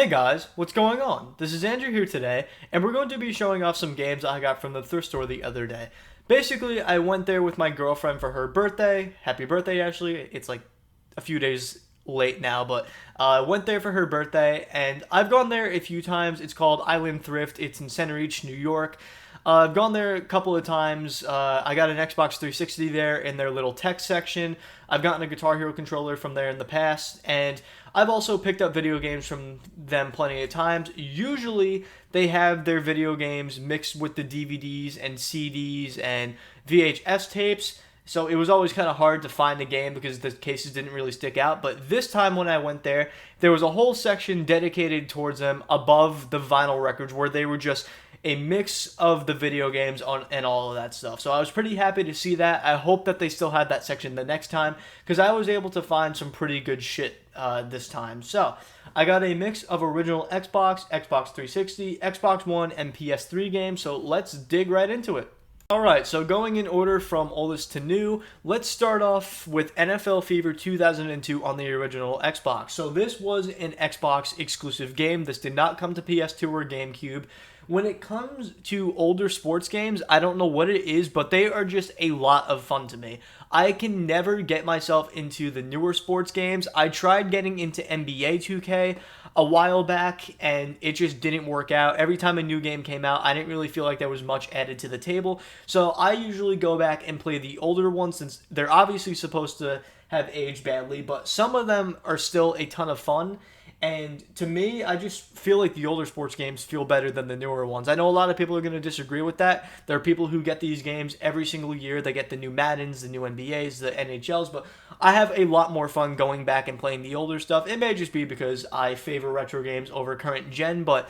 Hey guys, what's going on? This is Andrew here today, and we're going to be showing off some games I got from the thrift store the other day. Basically, I went there with my girlfriend for her birthday. Happy birthday, Ashley. It's like a few days late now, but I went there for her birthday, and I've gone there a few times. It's called Island Thrift. It's in Centereach, New York. I've gone there a couple of times. I got an Xbox 360 there in their little tech section. I've gotten a Guitar Hero controller from there in the past, and I've also picked up video games from them plenty of times. Usually, they have their video games mixed with the DVDs and CDs and VHS tapes, so it was always kind of hard to find a game because the cases didn't really stick out. But this time when I went there, there was a whole section dedicated towards them above the vinyl records where they were just a mix of the video games on and all of that stuff. So I was pretty happy to see that. I hope that they still have that section the next time because I was able to find some pretty good shit this time. So I got a mix of original Xbox, Xbox 360, Xbox One, and PS3 games. So let's dig right into it. Alright, so going in order from oldest to new, let's start off with NFL Fever 2002 on the original Xbox. So this was an Xbox exclusive game. This did not come to PS2 or GameCube. When it comes to older sports games, I don't know what it is, but they are just a lot of fun to me. I can never get myself into the newer sports games. I tried getting into NBA 2K a while back, and it just didn't work out. Every time a new game came out, I didn't really feel like there was much added to the table. So I usually go back and play the older ones since they're obviously supposed to have aged badly, but some of them are still a ton of fun. And to me, I just feel like the older sports games feel better than the newer ones. I know a lot of people are going to disagree with that. There are people who get these games every single year. They get the new Maddens, the new NBAs, the NHLs, but I have a lot more fun going back and playing the older stuff. It may just be because I favor retro games over current gen, but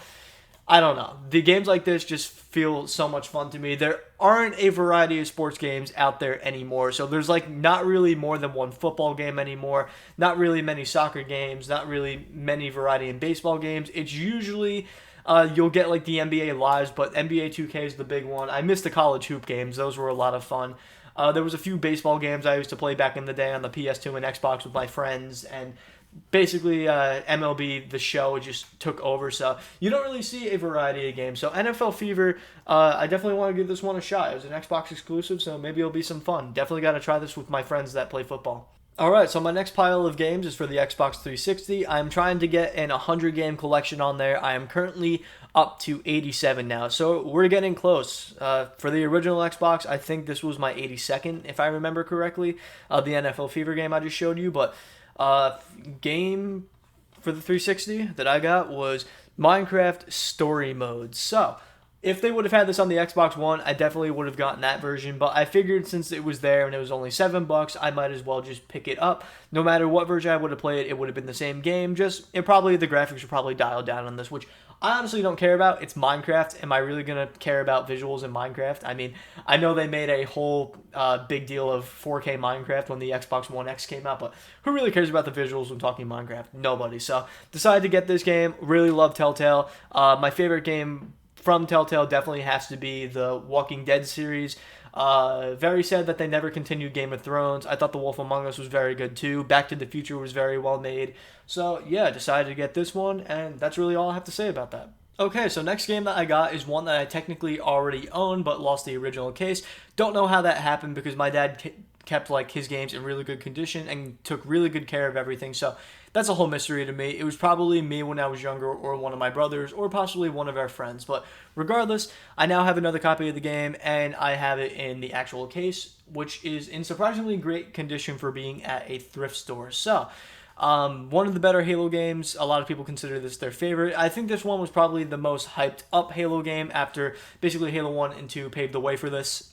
I don't know. The games like this just feel so much fun to me. There aren't a variety of sports games out there anymore. So there's like not really more than one football game anymore. Not really many soccer games. Not really many variety in baseball games. It's usually you'll get like the NBA Lives, but NBA 2K is the big one. I miss the college hoop games. Those were a lot of fun. There was a few baseball games I used to play back in the day on the PS2 and Xbox with my friends, and basically MLB The Show just took over, so you don't really see a variety of games. So NFL Fever, I definitely want to give this one a shot. It was an Xbox exclusive, so maybe it'll be some fun. Definitely got to try this with my friends that play football. Alright, so my next pile of games is for the Xbox 360. I'm trying to get an 100 game collection on there. I am currently up to 87 now, so we're getting close. For the original Xbox, I think this was my 82nd, if I remember correctly, the NFL Fever game I just showed you, but game for the 360 that I got was Minecraft Story Mode. So if they would have had this on the Xbox One, I definitely would have gotten that version, but I figured since it was there and it was only $7, I might as well just pick it up. No matter what version I would have played, it would have been the same game, just the graphics were probably dialed down on this, which I honestly don't care about. It's Minecraft. Am I really going to care about visuals in Minecraft? I mean, I know they made a whole big deal of 4K Minecraft when the Xbox One X came out, but who really cares about the visuals when talking Minecraft? Nobody. So, decided to get this game. Really love Telltale. My favorite game from Telltale definitely has to be the Walking Dead series. Very sad that they never continued Game of Thrones. I thought The Wolf Among Us was very good too. Back to the Future was very well made. So yeah, decided to get this one, and that's really all I have to say about that. Okay, so next game that I got is one that I technically already own, but lost the original case. Don't know how that happened because my dad kept like his games in really good condition and took really good care of everything. So that's a whole mystery to me. It was probably me when I was younger, or one of my brothers, or possibly one of our friends. But regardless, I now have another copy of the game, and I have it in the actual case, which is in surprisingly great condition for being at a thrift store. So one of the better Halo games. A lot of people consider this their favorite. I think this one was probably the most hyped up Halo game after basically Halo 1 and 2 paved the way for this.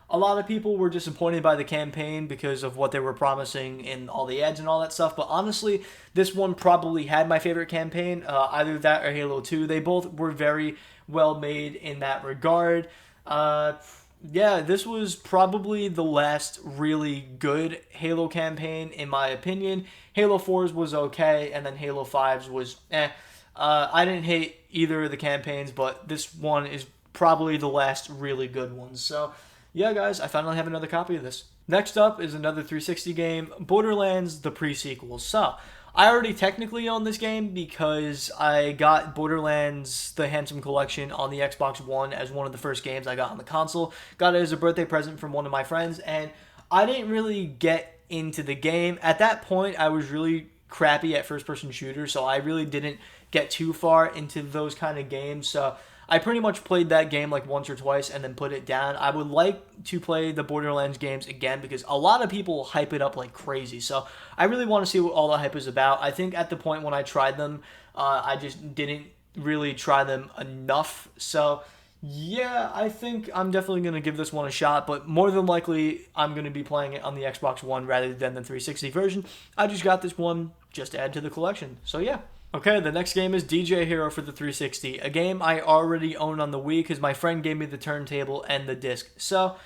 A lot of people were disappointed by the campaign because of what they were promising in all the ads and all that stuff, but honestly, this one probably had my favorite campaign, either that or Halo 2. They both were very well made in that regard. Yeah, this was probably the last really good Halo campaign, in my opinion. Halo 4's was okay, and then Halo 5's was eh. I didn't hate either of the campaigns, but this one is probably the last really good one. So yeah, guys, I finally have another copy of this. Next up is another 360 game, Borderlands the Pre-Sequel. So, I already technically own this game because I got Borderlands the Handsome Collection on the Xbox One as one of the first games I got on the console. Got it as a birthday present from one of my friends, and I didn't really get into the game. At that point, I was really crappy at first-person shooters, so I really didn't get too far into those kind of games. So I pretty much played that game like once or twice and then put it down. I would like to play the Borderlands games again because a lot of people hype it up like crazy. So I really want to see what all the hype is about. I think at the point when I tried them, I just didn't really try them enough. So yeah, I think I'm definitely going to give this one a shot, but more than likely I'm going to be playing it on the Xbox One rather than the 360 version. I just got this one just to add to the collection. So yeah. Okay, the next game is DJ Hero for the 360, a game I already own on the Wii because my friend gave me the turntable and the disc. So,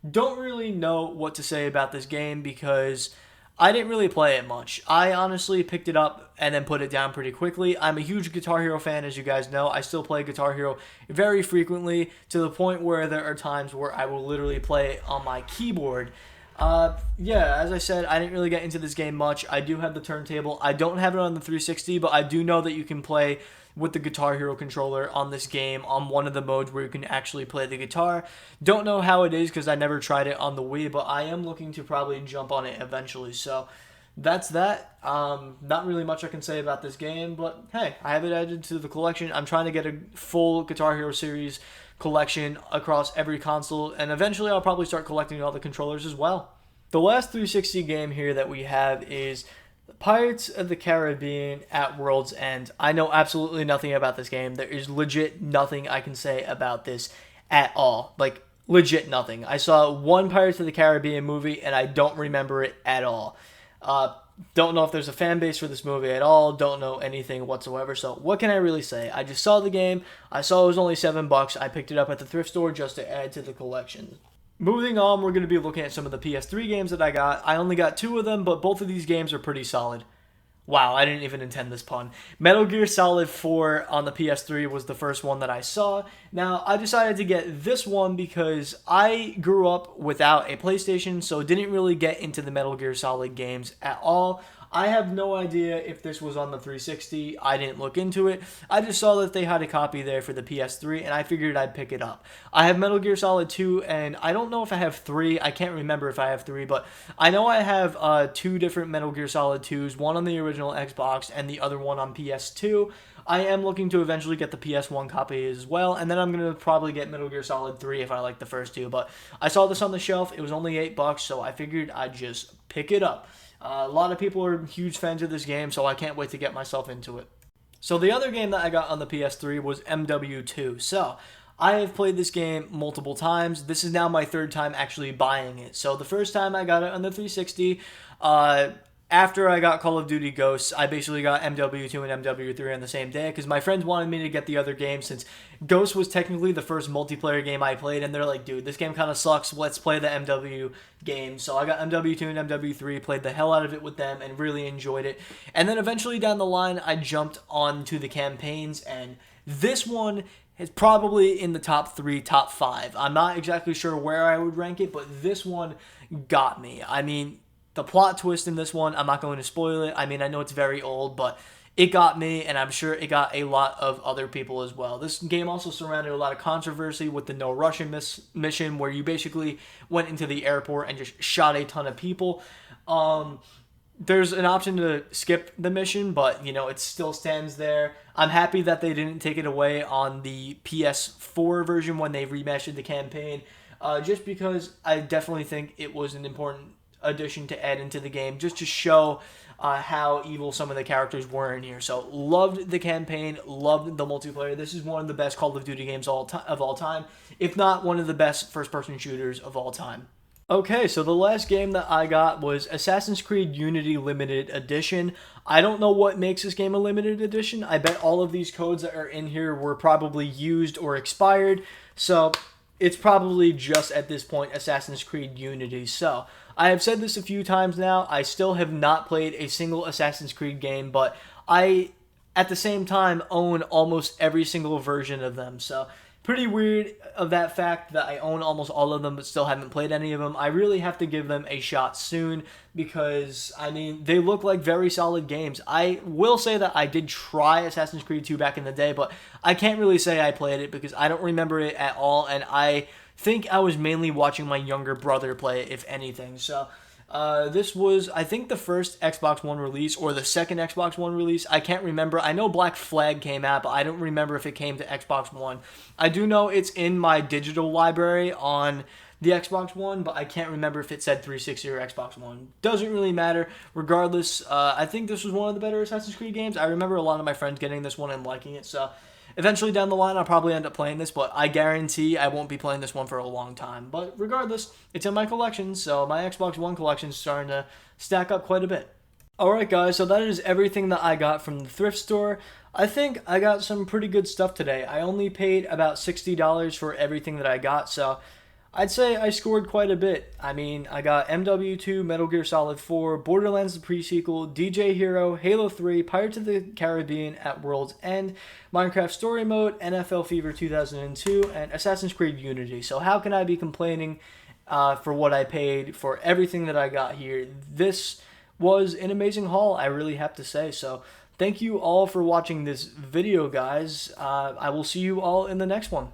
don't really know what to say about this game because I didn't really play it much. I honestly picked it up and then put it down pretty quickly. I'm a huge Guitar Hero fan, as you guys know. I still play Guitar Hero very frequently to the point where there are times where I will literally play it on my keyboard. Yeah, as I said, I didn't really get into this game much. I do have the turntable. I don't have it on the 360, but I do know that you can play with the Guitar Hero controller on this game on one of the modes where you can actually play the guitar. Don't know how it is because I never tried it on the Wii, but I am looking to probably jump on it eventually. So that's that. Not really much I can say about this game, but hey, I have it added to the collection. I'm trying to get a full Guitar Hero series collection across every console, and eventually I'll probably start collecting all the controllers as well. The last 360 game here that we have is Pirates of the Caribbean at World's End. I know absolutely nothing about this game. There is legit nothing I can say about this at all. Like, legit nothing. I saw one Pirates of the Caribbean movie, and I don't remember it at all. Don't know if there's a fan base for this movie at all. Don't know anything whatsoever. So what can I really say? I just saw the game. I saw it was only $7. I picked it up at the thrift store just to add to the collection. Moving on, we're going to be looking at some of the PS3 games that I got. I only got 2 of them, but both of these games are pretty solid. Wow, I didn't even intend this pun. Metal Gear Solid 4 on the PS3 was the first one that I saw. Now, I decided to get this one because I grew up without a PlayStation, so didn't really get into the Metal Gear Solid games at all. I have no idea if this was on the 360. I didn't look into it. I just saw that they had a copy there for the PS3, and I figured I'd pick it up. I have Metal Gear Solid 2, and I don't know if I have 3. I can't remember if I have 3, but I know I have 2 different Metal Gear Solid 2s, one on the original Xbox and the other one on PS2. I am looking to eventually get the PS1 copy as well, and then I'm going to probably get Metal Gear Solid 3 if I like the first 2, but I saw this on the shelf. It was only $8, so I figured I'd just pick it up. A lot of people are huge fans of this game, so I can't wait to get myself into it. So the other game that I got on the PS3 was MW2. So I have played this game multiple times. This is now my 3rd time actually buying it. So the first time I got it on the 360, after I got Call of Duty Ghosts, I basically got MW2 and MW3 on the same day because my friends wanted me to get the other game since Ghosts was technically the first multiplayer game I played, and they're like, dude, this game kind of sucks, let's play the MW game. So I got MW2 and MW3, played the hell out of it with them, and really enjoyed it. And then eventually down the line, I jumped onto the campaigns, and this one is probably in the top 3, top 5. I'm not exactly sure where I would rank it, but this one got me. I mean, the plot twist in this one, I'm not going to spoil it. I mean, I know it's very old, but it got me, and I'm sure it got a lot of other people as well. This game also surrounded a lot of controversy with the No Russian mission, where you basically went into the airport and just shot a ton of people. There's an option to skip the mission, but, you know, it still stands there. I'm happy that they didn't take it away on the PS4 version when they remastered the campaign, just because I definitely think it was an important addition to add into the game just to show how evil some of the characters were in here. So loved the campaign, loved the multiplayer. This is one of the best Call of Duty games of all time, if not one of the best first-person shooters of all time. Okay, so the last game that I got was Assassin's Creed Unity Limited Edition. I don't know what makes this game a limited edition. I bet all of these codes that are in here were probably used or expired, so it's probably just at this point Assassin's Creed Unity. So I have said this a few times now. I still have not played a single Assassin's Creed game, but I, at the same time, own almost every single version of them. So pretty weird of that fact that I own almost all of them but still haven't played any of them. I really have to give them a shot soon because, I mean, they look like very solid games. I will say that I did try Assassin's Creed 2 back in the day, but I can't really say I played it because I don't remember it at all, and I think I was mainly watching my younger brother play it, if anything. So this was, I think, the first Xbox One release or the second Xbox One release. I can't remember. I know Black Flag came out, but I don't remember if it came to Xbox One. I do know it's in my digital library on the Xbox One, but I can't remember if it said 360 or Xbox One. Doesn't really matter. Regardless, I think this was one of the better Assassin's Creed games. I remember a lot of my friends getting this one and liking it, so eventually down the line, I'll probably end up playing this, but I guarantee I won't be playing this one for a long time. But regardless, it's in my collection, so my Xbox One collection is starting to stack up quite a bit. Alright guys, so that is everything that I got from the thrift store. I think I got some pretty good stuff today. I only paid about $60 for everything that I got, so I'd say I scored quite a bit. I mean, I got MW2, Metal Gear Solid 4, Borderlands the Pre-Sequel, DJ Hero, Halo 3, Pirates of the Caribbean at World's End, Minecraft Story Mode, NFL Fever 2002, and Assassin's Creed Unity. So how can I be complaining for what I paid for everything that I got here? This was an amazing haul, I really have to say. So thank you all for watching this video, guys. I will see you all in the next one.